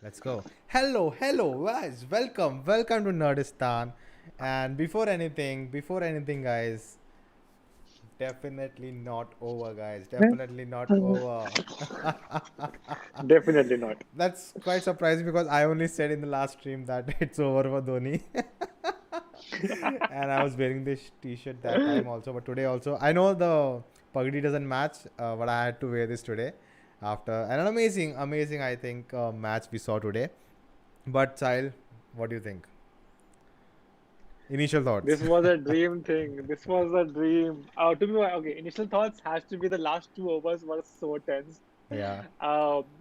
Let's go. Hello, guys. Welcome to Nerdistan. And before anything, guys, definitely not over, guys. Definitely not over. Definitely not. That's quite surprising because I only said in the last stream that it's over for Dhoni, and I was wearing this T-shirt that time also, but today also. I know the pagdi doesn't match, but I had to wear this today after an amazing, I think, match we saw today. But Sahil, what do you think? Initial thoughts. This was a dream thing. This was a dream. To be okay, initial thoughts has to be the last 2 overs were so tense. Yeah,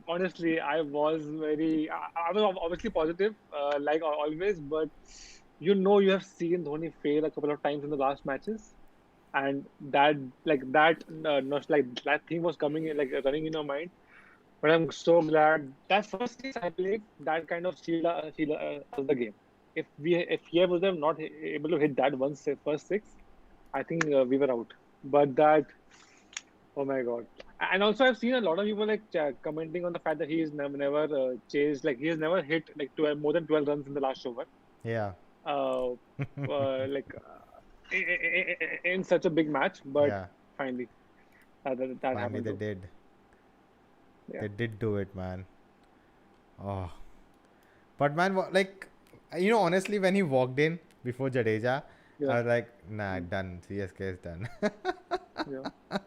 Honestly, I was I was obviously positive, like always, but you have seen Dhoni fail a couple of times in the last matches, and that thing was coming in, like running in your mind. But I'm so glad that first six I believe that kind of sealed the game. If he was not able to hit that first six, I think we were out. But that, oh my god! And also I've seen a lot of people like commenting on the fact that he has never chased, like he has never hit like 12, more than 12 runs in the last over. yeah, Uh, like in such a big match, but yeah. finally that Finally, happened they too. did. Yeah, They did do it, man. Oh, but man, honestly, when he walked in before Jadeja, yeah, I was like, nah, mm, done. CSK is done. yeah.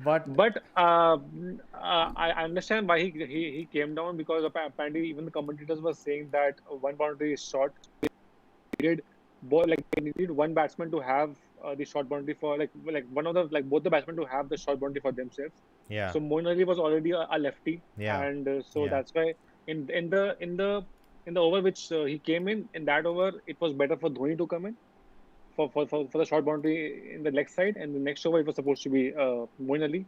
But But I understand why he came down because apparently even the commentators were saying that one boundary is short. Needed they needed one batsman to have the short boundary for like one of the like both the batsmen to have the short boundary for themselves. yeah, So Moeen Ali was already a lefty, yeah, and so yeah, that's why in the over which he came in that over it was better for Dhoni to come in for the short boundary in the leg side, and the next over it was supposed to be Moeen Ali.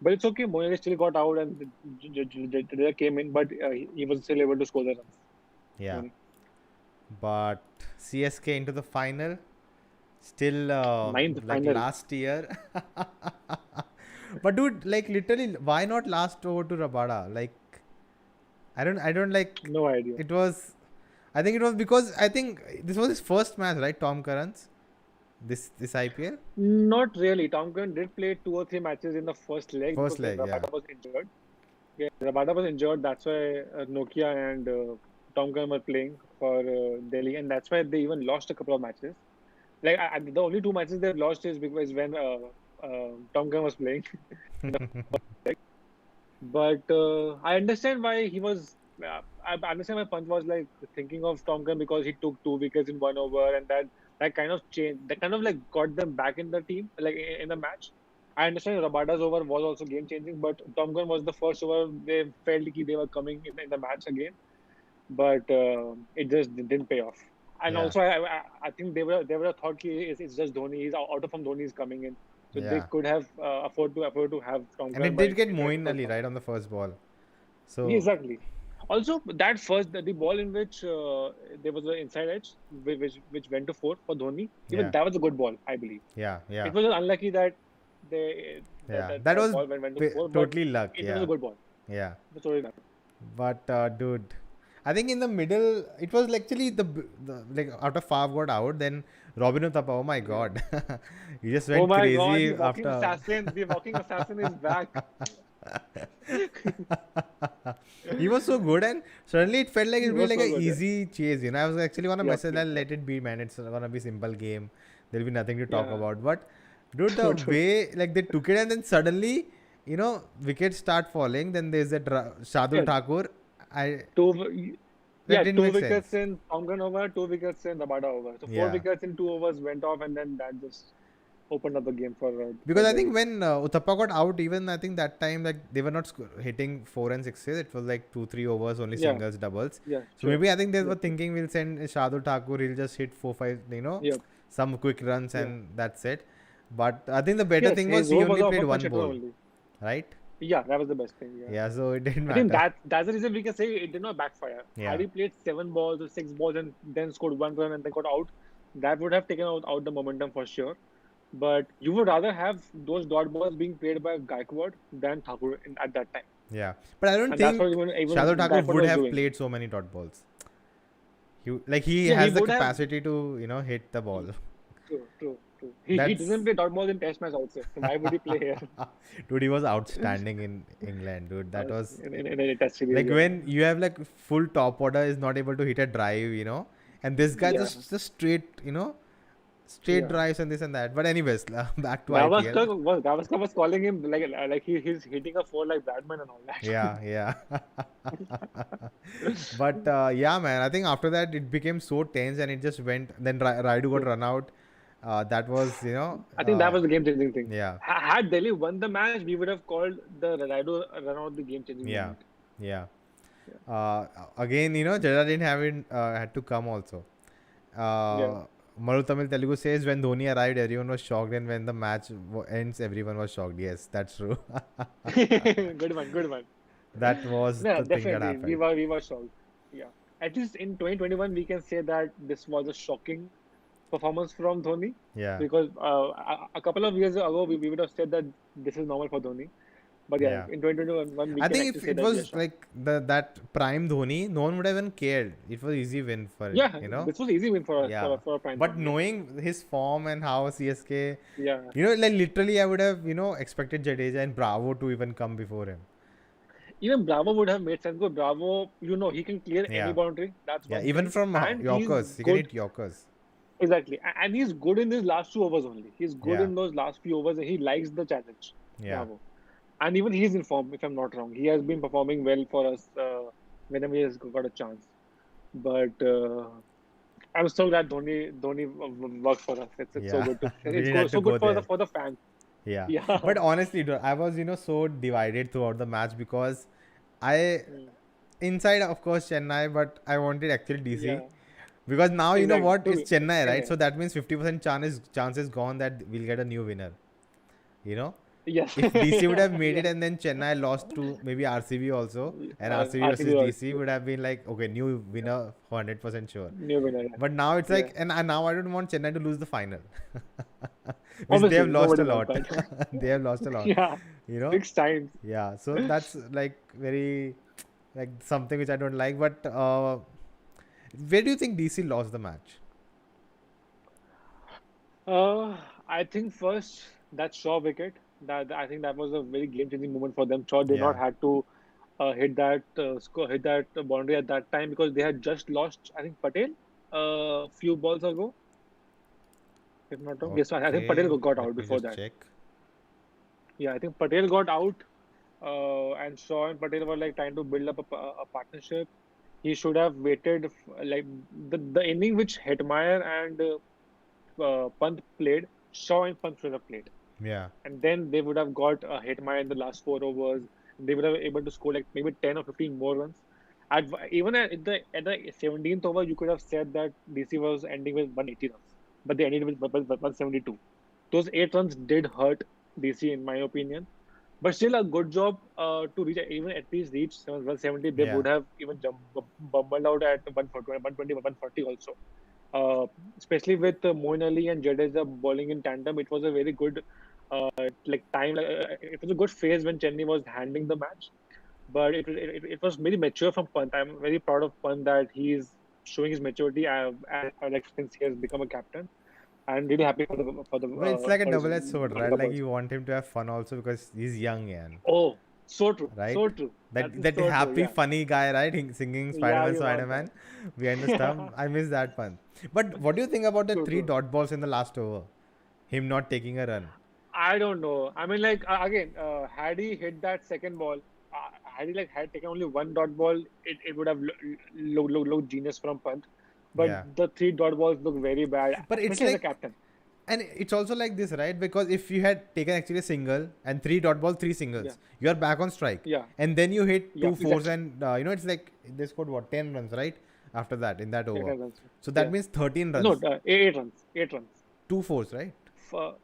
But it's okay. Moeen Ali still got out, and Jadeja came in, but he was still able to score the runs. yeah. Dhoni. But CSK into the final, still Ninth like final. last year. But dude, like literally, why not last over to Rabada? Like, I don't like. No idea. It was, I think it was because I think this was his first match, right? Tom Curran's this IPL Not really. Tom Curran did play two or three matches in the first leg first because when leg, yeah, Rabada was injured. Yeah, Rabada was injured. That's why Nokia and Tom Curran were playing for Delhi, and that's why they even lost a couple of matches. Like the only two matches they've lost is because when Tom Curran was playing. But I understand why he was. I understand why Pant was like thinking of Tom Curran because he took 2 wickets in 1 over, and that kind of changed. That kind of like got them back in the team, like in the match. I understand Rabada's over was also game changing, but Tom Curran was the first over. They felt like they were coming in the match again, but it just didn't pay off. And yeah, also, I think they were thought it's just Dhoni. He's out of from Dhoni is coming in, so they yeah. could have afford to have Tom And it Curran, did but get it Moeen was Ali not. right on the first ball. Yeah, So exactly. Also, that first the ball in which there was an inside edge which went to four for Dhoni. Even yeah, that was a good ball, I believe. yeah, It yeah, was just unlucky that they that yeah. that, That that was ball went to four, but totally luck. it was a Yeah, good ball. yeah. That's all it mattered. But dude, I think in the middle it was actually the like out of five got out. Then Robin Uthappa, oh my Yeah. god, he just Oh went my God, crazy after. The walking assassin is back. He was so good, and suddenly it felt like He it'd be was like so a good. Yeah. easy chase. I was actually gonna Yep. message Yep. that Yep. let it be, man. It's gonna be simple game. There'll be nothing to talk Yeah. about. But dude, the True. True. way like they took it, and then suddenly, wickets start falling. Then there's that Shardul Yeah. Thakur. I Two. That Yeah. didn't Two make wickets sense. in Tongan over. 2 wickets in Rabada over. So four Yeah. wickets in 2 overs went off, and then that just opened up the game for Because I think Delhi. when Uthappa got out, even I think that time like they were not hitting four and sixes. It was like 2 3 overs, only Yeah. singles, doubles. Yeah. So Sure. maybe I think they were Yep. Yep. thinking we'll send Shardul Thakur. He'll just hit 4 5, Yep. some quick runs Yeah. and that's it. But I think the better Yes. thing was His he over was only off played of one Manchester ball, only. right? Yeah, that was the best thing. Yeah. Yeah, so it didn't I think matter. that's the reason we can say it did not backfire. Had Yeah, he played 7 balls or 6 balls and then scored 1 run and then got out, that would have taken out the momentum for sure. But you would rather have those dot balls being played by Gaikwad than Thakur at that time. Yeah, but I don't And that's what think even Shardul Thakur Gaikwad would was have doing. played so many dot balls. He Yeah, he has the would have. capacity to hit the ball. True. He That's doesn't play dot balls in Test match also. So why would he play here? dude, he was outstanding in England, dude. That was In a Test series, like yeah. when you have like full top order is not able to hit a drive, and this guy Yeah, just straight, straight yeah. drives and this and that. But anyways, back to IPL. Gavaskar was calling him like he's hitting a four like Batman and all that. Yeah. But yeah, man, I think after that it became so tense and it just went. Then Raidu got True. run out. That was, I think that was the game-changing thing. yeah, Had Delhi won the match, we would have called the Raidu run out the game-changing yeah, moment. yeah. Yeah. Again, Jada didn't have it, had to come also. Yeah. Maru Tamil Telugu says when Dhoni arrived, everyone was shocked, and when the match ends, everyone was shocked. Yes, that's true. Good one. That was Yeah, the thing that definitely. happened. We were shocked. Yeah. At least in 2021, we can say that this was a shocking performance from Dhoni, Yeah, because a couple of years ago we would have said that this is normal for Dhoni. But yeah, yeah. in 2021 we I can think actually if say it that we are was shocked. like that prime Dhoni, no one would have even cared. It was easy win for Yeah, you know. this was easy win for us Yeah, for a prime but Dhoni. Yeah. knowing his form and how CSK, Yeah. like literally, I would have expected Jadeja and Bravo to even come before him. Even Bravo would have made sense. Because Bravo, he can clear any Yeah, boundary. That's yeah. one Even thing. from And he's Yorkers, he can good. hit Yorkers. Exactly. And he's good in his last 2 overs only. He's good Yeah, in those last few overs. And he likes the challenge. yeah. Bravo. And even he's in form, if I'm not wrong. He has been performing well for us whenever he has got a chance. But I'm so glad Dhoni worked for us. It's so Yeah, good to we it's didn't have to so go good there. for the fans. Yeah, Yeah. but honestly, dude, I was so divided throughout the match because I Mm. inside of course Chennai, but I wanted actually DC Yeah. because now you know Exactly. what it's Chennai, Same right? here. So that means 50% chance is gone that we'll get a new winner. You know, Yes. if DC would have made Yeah. it and then Chennai lost to maybe RCB also, and RCB RCB versus DC also. would have been like okay, new winner 100% sure. New winner. Yeah. But now it's Yeah. like, and now I don't want Chennai to lose the final, which they Obviously, have lost a nobody wants lot. that. They have lost a lot, Yeah. you know. 6 times. Yeah, so that's like very like something which I don't like. But where do you think DC lost the match? I think first that Shaw wicket. That I think that was a very game-changing moment for them. Shaw did not Yeah. had to hit that boundary at that time because they had just lost. I think Patel a few balls ago, if not wrong. Yes, I think Okay, Patel got let out me before just that. check. Yeah, I think Patel got out, and Shaw and Patel were like trying to build up a partnership. He should have waited like the inning which Hetmeyer and Pant played. Shaw and Pant should have played, Yeah. and then they would have got a Hetmeyer in the last 4 overs. They would have able to score like maybe 10 or 15 more runs. Even at the 17th over, you could have said that DC was ending with 180 runs, but they ended with 172. Those 8 runs did hurt DC in my opinion. But still, a good job to reach, even at least reach 170. They Yeah. would have even bumbled out at 120, 140 also. Especially with Moin Ali and Jadeja bowling in tandem, it was a very good time. It was a good phase when Chennai was handling the match. But it was very mature from Pant. I'm very proud of Pant that he's showing his maturity like since he has become a captain. I'm really happy Well, it's like a for his double-edged sword, right? backup Like also. you want him to have fun also because he's young, and Oh, so true. right? So true. That is That so true. happy, Yeah. funny guy, right? Singing Yeah, Spider-Man, you want Spider-Man that. behind the stump. I miss that fun. But what do you think about the True, three true. dot balls in the last over? Him not taking a run. I don't know. I mean, like again, had he hit that second ball, had he had taken only one dot ball, it would have looked genius from Pant. But Yeah. the three dot balls look very bad, But it's especially as a like, captain. and it's also like this, right? Because if you had taken actually a single and three dot ball, three Yeah, singles, you are back on strike. yeah, And then you hit yeah. two fours, Exactly. and it's like they scored what, 10 runs, right? After that, in that Eight over. runs. So that Yeah. means 13 No, runs, 8 runs. 8 runs. two fours, right? For,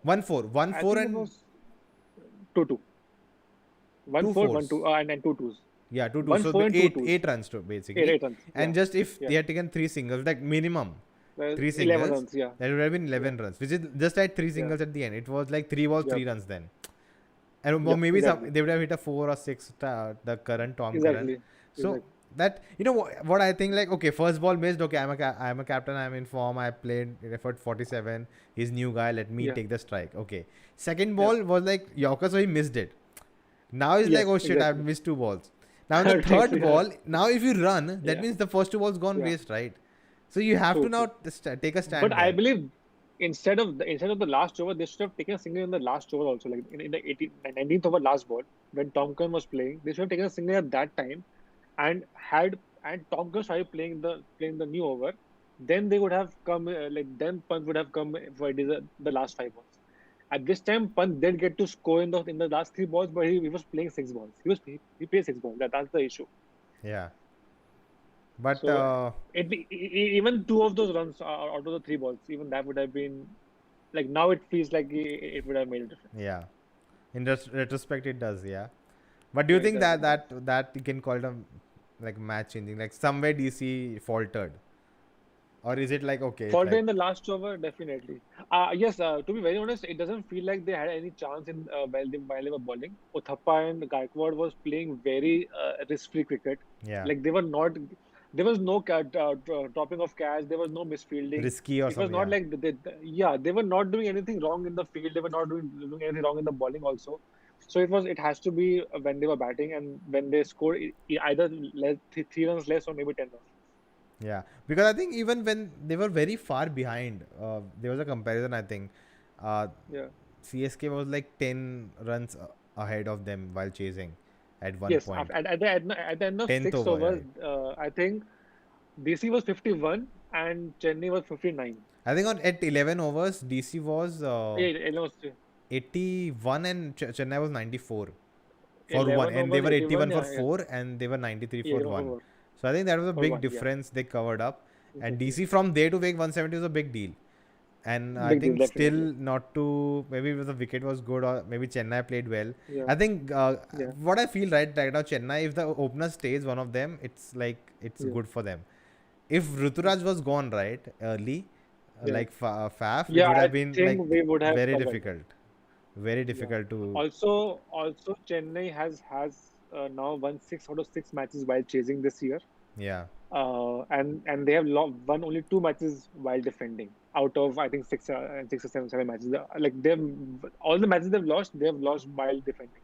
One four, one I four, think it and was 2-2. One two four, one two, fours. and two twos. Yeah, two two. One So four and two eight twos. eight runs to Eight basically. runs. And Yeah, just if yeah. they had taken three singles, like minimum, Three 11 singles. runs, yeah. That would have been 11 Yeah. runs, which is just like three Yeah. singles at the end. It was like 3 balls, Yep. 3 runs then. And Yep. maybe Exactly. they would have hit a 4 or 6, the current Tom Curran. Exactly. So Exactly. that, what I think, like, okay, first ball missed. Okay, I'm a captain. I'm in form. I played effort 47. He's new guy. Let me Yeah. take the strike. Okay. Second Yeah. ball was like Yorker, so he missed it. Now he's like, Yes. oh shit, I've Exactly. missed 2 balls. Now in the Right. third Yeah. ball, now if you run, that Yeah. means the first 2 balls gone Yeah. waste, right? So you have to True. now True. take a stand But I there. believe instead of the last over, they should have taken a single in the last over also. Like in the 19th over last ball, when Tom Curran was playing, they should have taken a single at that time, and Tom Curran started playing the new over, then they would have come then Pant would have come for the last 5 balls. At this time, Pant did get to score in the last 3 balls, but he was playing 6 balls. He played 6 balls. That's the issue. Yeah. But So even 2 of those runs out of the 3 balls, even that would have been like, now it feels like it would have made a difference. yeah, in retrospect, it does. Yeah. But do you Yeah, it think does. that you can call it a like match changing? Like somewhere DC faltered, or is it like okay? It's Falter like in the last over, definitely. Yes, to be very honest, it doesn't feel like they had any chance in while they were bowling. Uthappa and Gaikwad was playing very risk-free cricket. yeah, Like there was no dropping of catch, there was no misfielding. risky or It was something. not Yeah, like they were not doing anything wrong in the field. They were not doing anything wrong in the bowling also. So it has to be when they were batting and when they scored either 3 runs less or maybe 10 runs. yeah. Because I think even when they were very far behind, there was a comparison. I think Yeah. CSK was like 10 runs ahead of them while chasing at one Yes, point. at the end of 10th 6 over, overs, right? I think DC was 51 and Chennai was 59. I think at 11 overs, DC was Yeah, it was 81 and Chennai was 94 for 1, 11 and they overs, were 81 81. for Yeah, yeah, 4, and they were 93 yeah, for 1. over So I think that was a for big 1. Yeah, difference they covered up. And exactly. DC from there to make 170 was a big deal. And I Big deal, think still definitely. not to, maybe the wicket was good, or maybe Chennai played well. Yeah, I think yeah, what I feel right now, Chennai, if the opener stays one of them, it's like it's yeah, good for them. If Ruturaj was gone right early, yeah. like Faf, it Yeah, would I have been think like we would have very covered. difficult. Very Yeah. difficult to. Also, Chennai has now won 6 out of 6 matches while chasing this year. Yeah. And they have won only 2 matches while defending out of, I think, 6 or 7 matches. Like all the matches they have lost while defending.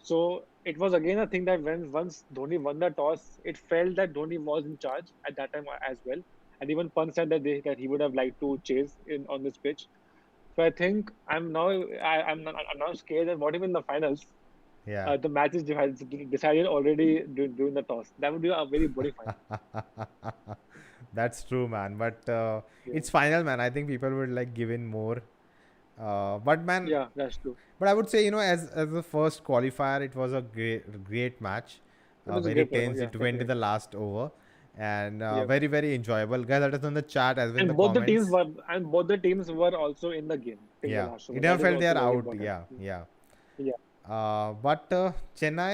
So it was again a thing that once Dhoni won the toss, it felt that Dhoni was in charge at that time as well. And even Pant said that he would have liked to chase on this pitch. So I think I'm now scared that what if in the finals Yeah. the match is decided already during the toss. That would be a very boring final. That's true, man. But Yeah, it's final, man. I think people would like give in more. But man, yeah, that's true. but I would say, as the first qualifier, it was a great match. It was a Very great one. tense. Yeah, It went in the definitely. last over, and Yeah. very very enjoyable. Guys, let us know in the chat as well in the And both the teams comments. were and both the teams were also in the game till the Yeah, last it over. never That is felt they also are very out. important. Yeah, yeah. Yeah. But Chennai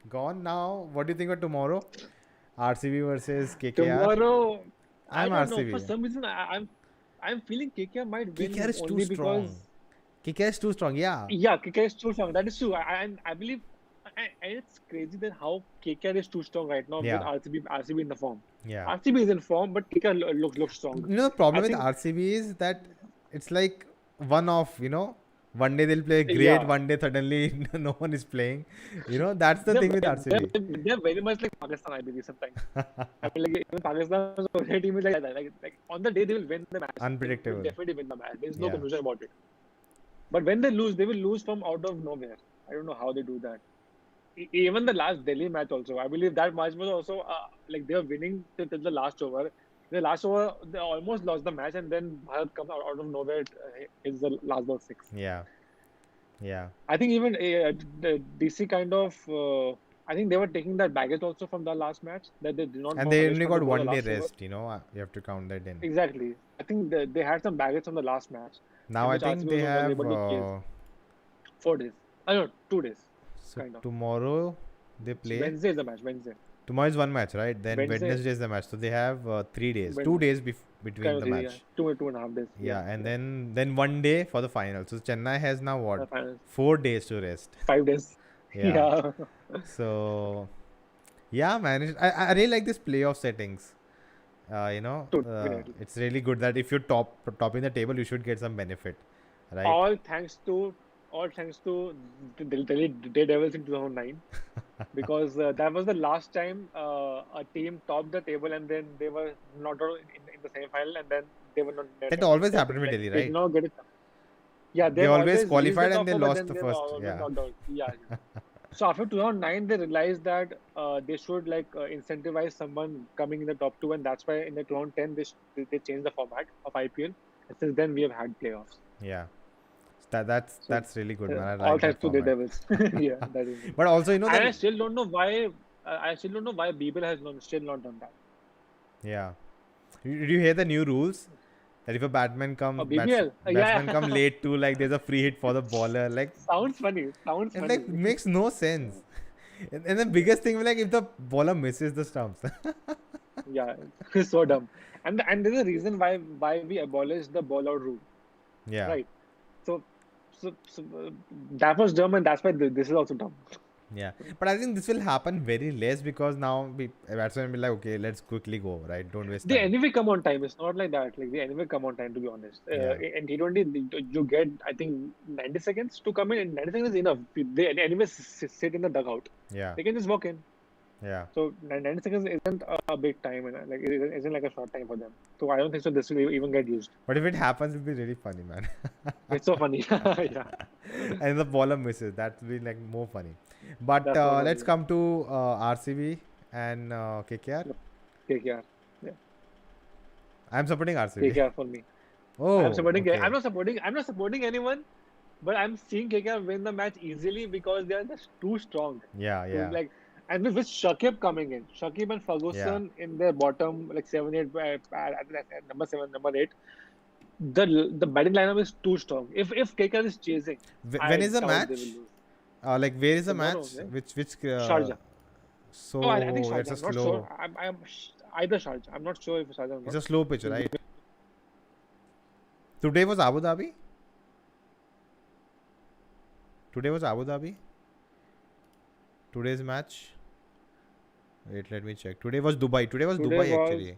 gone now. What do you think of tomorrow? RCB versus KKR. Tomorrow, I I'm don't know. For RCB. some reason, I'm feeling KKR might KKR win is too only because strong. KKR is too strong. Yeah. yeah, KKR is too strong. That is true. I believe, and it's crazy that how KKR is too strong right now with Yeah. RCB in the form. Yeah. RCB is in form, but KKR looks strong. The problem I with think RCB is that it's like one off. One day they'll play great. yeah. One day suddenly no one is playing. That's the They're, thing with they're, RCB. they're very much like Pakistan, I believe, sometimes. I mean, like, even Pakistan's team is like that. Like on the day they will win the match. They will Unpredictable. definitely win the match. There's no Yeah. confusion about it. But when they will lose from out of nowhere. I don't know how they do that. Even the last Delhi match also, I believe that match was also like they were winning till the last over. The last over, they almost lost the match, and then Bharat comes out of nowhere. Is the last ball 6. Yeah. Yeah. I think even the DC kind of, I think they were taking that baggage also from the last match that they did not And know they which only time to got bowl the 1 day last over. rest. You have to count that in. Exactly. I think they had some baggage from the last match, Now in I which think RCB they was have. able to chase 4 days. I don't know, 2 days, So kind of. tomorrow they So play. Wednesday is the match. Wednesday. Tomorrow is one match, right? Then Wednesday. Wednesday is the match. So they have 3 days. 2 Wednesday. days between kind of the thing, match. yeah. 2.5 days. Yeah, and then 1 day for the final. So Chennai has now what, Finals. 4 days to rest. 5 days. Yeah. Yeah. So yeah, man, I really like this playoff settings. Definitely. It's really good that if you're topping the table, you should get some benefit, right? All thanks to the Delhi Daredevils in 2009, because that was the last time a team topped the table and then they were knocked out in the semi-final, and then they were not That always they, happened with like Delhi, they did right? not get it. Yeah, They they've always always reached the qualified and top they four, but lost then the they've first. always Yeah. knocked out. Yeah. So after 2009, they realized that they should incentivize someone coming in the top two, and that's why in the 2010 they changed the format of IPL, and since then we have had playoffs. Yeah. That's So that's really good, man. I all like that thanks to the format. Devils. Yeah, that is it. But also, And that. I still don't know why BBL has still not done that. Yeah. Did you hear the new rules? That if a Oh, BBL, batsman come yeah. late to, like, there's a free hit for the bowler, like, Sounds funny. Sounds it funny. like makes no sense. And the biggest thing, like, if the bowler misses the stumps. Yeah, it's so dumb. And there's a reason why we abolished the ball out rule, Yeah. right? So that was dumb, and that's why this is also dumb. Yeah, but I think this will happen very less because now batsmen will be like, okay, let's quickly go, right? Don't waste They time. anyway come on time. It's not like that. Like they anyway come on time. To be honest, Yeah. in T20 you get, I think, 90 seconds to come in, and 90 seconds is enough. They anyway sit in the dugout. Yeah. They can just walk in. Yeah. So 90 seconds isn't a big time, and it isn't like a short time for them. So I don't think so. This will even get used. But if it happens, it'll be really funny, man. It's so funny. Yeah, And the bowler misses, that will be like more funny. But that's so let's funny. come to RCB and KKR. KKR. Yeah, I'm supporting RCB. KKR for me. Oh, I'm supporting. okay. I'm not supporting anyone, but I'm seeing KKR win the match easily because they are just too strong. Yeah, yeah. Like, and with Shakib coming in, Shakib and Ferguson in their bottom, like 7, 8, at number 7, number 8. The batting lineup is too strong. If KKR is chasing, When is the doubt they will match? lose. Like, where is the Tomorrow, match? yeah? Which Sharjah. so Oh, I think Sharjah. it's a I'm not slow. sure. I'm either Sharjah. I'm not sure if it's Sharjah or It's not. a slow pitch, right? Today was Abu Dhabi. Today's match. Wait, let me check. Today was Dubai. Today was Dubai, actually.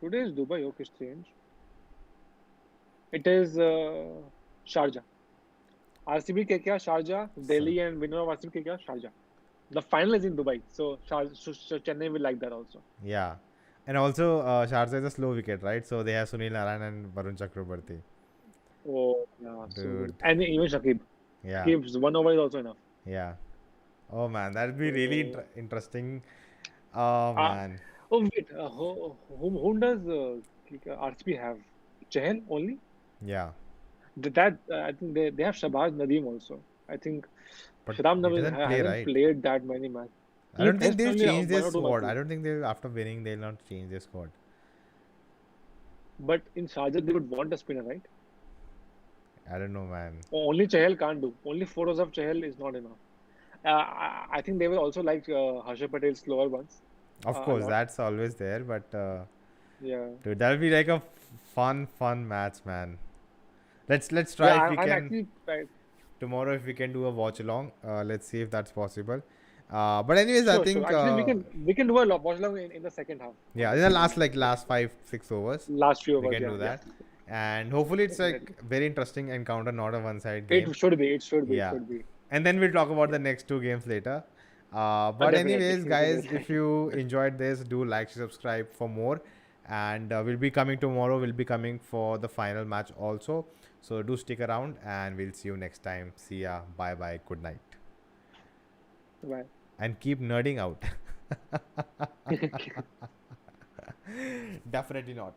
Today is Dubai. Okay, strange. It is Sharjah. RCB KKR Sharjah, Delhi and winner of RCB KKR Sharjah. The final is in Dubai, so Chennai will like that also. Yeah. And also, Sharjah is a slow wicket, right? So they have Sunil Narayan and Varun Chakrabarti. Oh, yeah. Dude. And even Shakib. Yeah. Gives 1 over is also enough. Yeah. Oh, man. That would be really interesting. Oh, man. Oh, wait. Whom does RCB have? Chahal only? Yeah. I think they have Shabaz Nadeem also. I think But Shram he Nadeem doesn't play, hasn't right? played that many matches. I don't think He they'll plays change only their 1 or 2 squad. matches. I don't think after winning, they'll not change their squad. But in Sharjah, they would want a spinner, right? I don't know, man. Only Chahal can't do. Only photos of Chahal is not enough. I think they will also like Harsha Patel's slower ones. Of A course, lot. that's always there. But Yeah. dude, that'll be like a fun match, man. Let's try Yeah, if we I'm can actually. tomorrow, if we can do a watch along. Let's see if that's possible. But anyways, I Sure, think sure. Actually, we can do a watch along in the second half. yeah, in the last 5-6 overs, Last few we overs. can do that. And hopefully it's like very interesting encounter, not a one-side game. It should be. It should be. Yeah. It should be. And then we'll talk about the next 2 games later. But Definitely. anyways, guys, if you enjoyed this, do like, subscribe for more. And we'll be coming tomorrow. We'll be coming for the final match also. So do stick around and we'll see you next time. See ya. Bye bye. Good night. Bye. And keep nerding out. Definitely not.